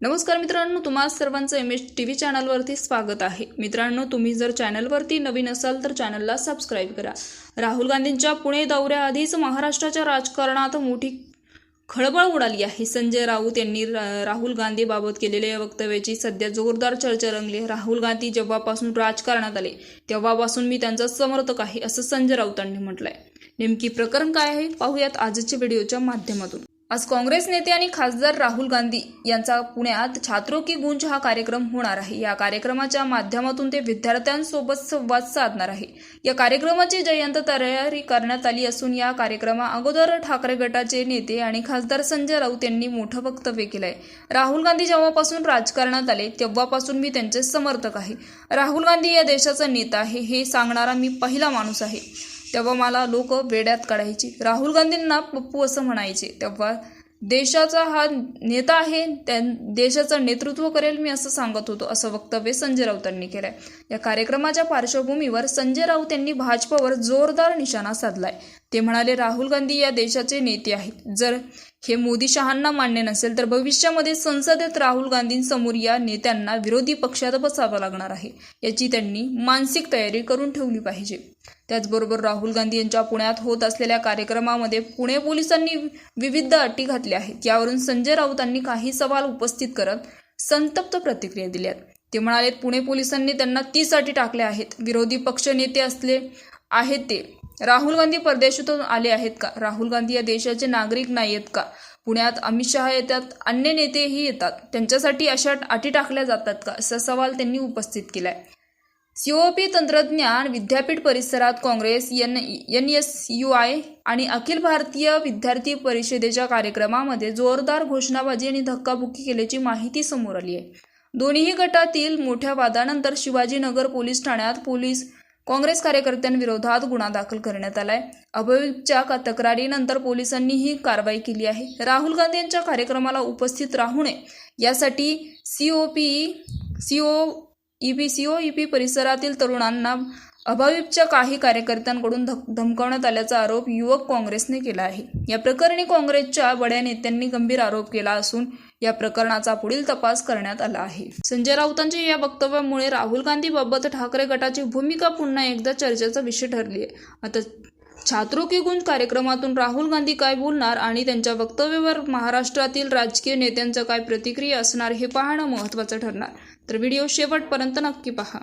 नमस्कार मित्रांनो, तुम्हा सर्वांचं एमएच टीव्ही चॅनलवरती स्वागत आहे। मित्रांनो, तुम्ही जर चॅनलवरती नवीन असाल तर चॅनलला सबस्क्राइब करा। राहुल गांधींच्या पुणे दौऱ्याआधीच महाराष्ट्राच्या राजकारणात मोठी खळबळ उडाली आहे। संजय राऊत यांनी राहुल गांधी बाबत केलेल्या वक्तव्याची सध्या जोरदार चर्चा रंगली। राहुल गांधी जेव्हापासून राजकारणात आले तेव्हापासून मी त्यांचा समर्थक आहे असं संजय राऊतांनी म्हटलंय। नेमकी प्रकरण काय आहे पाहूयात आजच्या व्हिडिओच्या माध्यमातून। आज काँग्रेस नेते आणि खासदार राहुल गांधी यांचा पुण्यात छात्रों की गूंज हा कार्यक्रम होणार आहे। या कार्यक्रमाच्या माध्यमातून ते विद्यार्थ्यांसोबत संवाद साधणार आहे। या कार्यक्रमाची जयंत तयारी करण्यात आली असून या कार्यक्रमा अगोदर ठाकरे गटाचे नेते आणि खासदार संजय राऊत यांनी मोठं वक्तव्य केलंय। राहुल गांधी जेव्हापासून राजकारणात आले तेव्हापासून मी त्यांचे समर्थक आहे। राहुल गांधी या देशाचा नेता आहे हे सांगणारा मी पहिला माणूस आहे। तेव्हा मला लोक वेड्यात काढायचे, राहुल गांधींना पप्पू असं म्हणायचे। तेव्हा देशाचा हा नेता आहे, देशाचं नेतृत्व करेल मी असं सांगत होतो, असं वक्तव्य संजय राऊतांनी केलंय। या कार्यक्रमाच्या पार्श्वभूमीवर संजय राऊत यांनी भाजपवर जोरदार निशाणा साधलाय। ते म्हणाले, राहुल गांधी या देशाचे नेते आहेत। जर हे मोदी शहांना मान्य नसेल तर भविष्यामध्ये संसदेत राहुल गांधींसमोर या नेत्यांना विरोधी पक्षात बसावं लागणार आहे। याची त्यांनी मानसिक तयारी करून ठेवली पाहिजे। त्याचबरोबर राहुल गांधी यांच्या पुण्यात होत असलेल्या कार्यक्रमामध्ये पुणे पोलिसांनी विविध अटी घातल्या आहेत। यावरून संजय राऊतांनी काही सवाल उपस्थित करत संतप्त प्रतिक्रिया दिल्यात। ते म्हणाले, पुणे पोलिसांनी त्यांना 30 अटी टाकल्या आहेत। विरोधी पक्ष नेते असले आहेत ते। राहुल गांधी परदेशातून आले आहेत का? राहुल गांधी या देशाचे नागरिक नाहीयेत का? पुण्यात अमित शहा येतात, अन्य नेतेही येतात, त्यांच्यासाठी अशा अटी टाकल्या जातात का? असा सवाल त्यांनी उपस्थित केलाय। सीओपी तंत्रज्ञान विद्यापीठ परिसरात काँग्रेस, NSUI आणि अखिल भारतीय विद्यार्थी परिषदेच्या कार्यक्रमामध्ये जोरदार घोषणाबाजी आणि धक्काबुक्की केल्याची माहिती समोर आली आहे। दोन्ही गटातील मोठ्या वादानंतर शिवाजीनगर पोलीस ठाण्यात काँग्रेस कार्यकर्त्यांविरोधात गुन्हा दाखल करण्यात आलाय। अभाविपच्या तक्रारीनंतर पोलिसांनी ही कारवाई केली आहे। राहुल गांधी यांच्या कार्यक्रमाला उपस्थित राहू नये यासाठी सीओईपी परिसरातील तरुणांना अभाविपच्या काही कार्यकर्त्यांकडून धमकावण्यात आल्याचा आरोप युवक काँग्रेसने केला आहे। या प्रकरणी काँग्रेसच्या बड्या नेत्यांनी गंभीर आरोप केला असून या प्रकरणाचा पुढील तपास करण्यात आला आहे। संजय राऊतांच्या या वक्तव्यामुळे राहुल गांधी बाबत ठाकरे गटाची भूमिका पुन्हा एकदा चर्चेचा विषय ठरली आहे। आता छात्रों की गूंज कार्यक्रमातून राहुल गांधी काय बोलणार आणि त्यांच्या वक्तव्यावर महाराष्ट्रातील राजकीय नेत्यांचं काय प्रतिक्रिया असणार हे पाहणं महत्त्वाचं ठरणार। तर व्हिडिओ शेवटपर्यंत नक्की पहा।